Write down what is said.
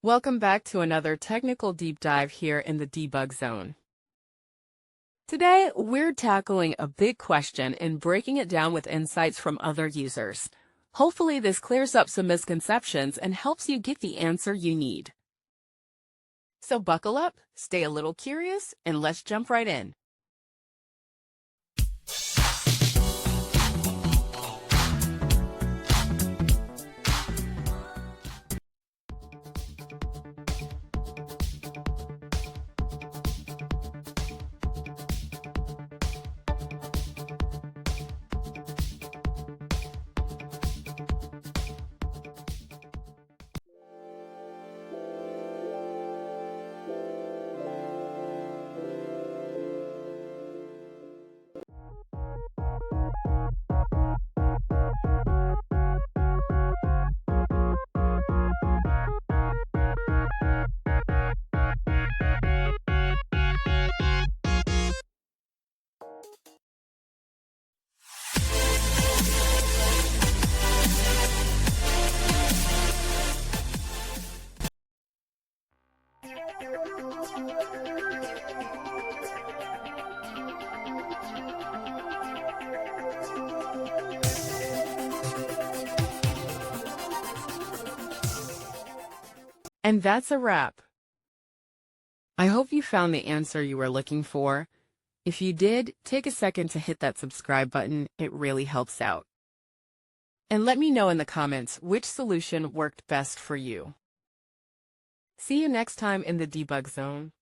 Welcome back to another technical deep dive here in the debug zone. Today, we're tackling a big question and breaking it down with insights from other users. Hopefully, this clears up some misconceptions and helps you get the answer you need. So buckle up, stay a little curious, and let's jump right in. And that's a wrap. I hope you found the answer you were looking for. If you did, take a second to hit that subscribe button. It really helps out. And let me know in the comments which solution worked best for you. See you next time in the debug zone.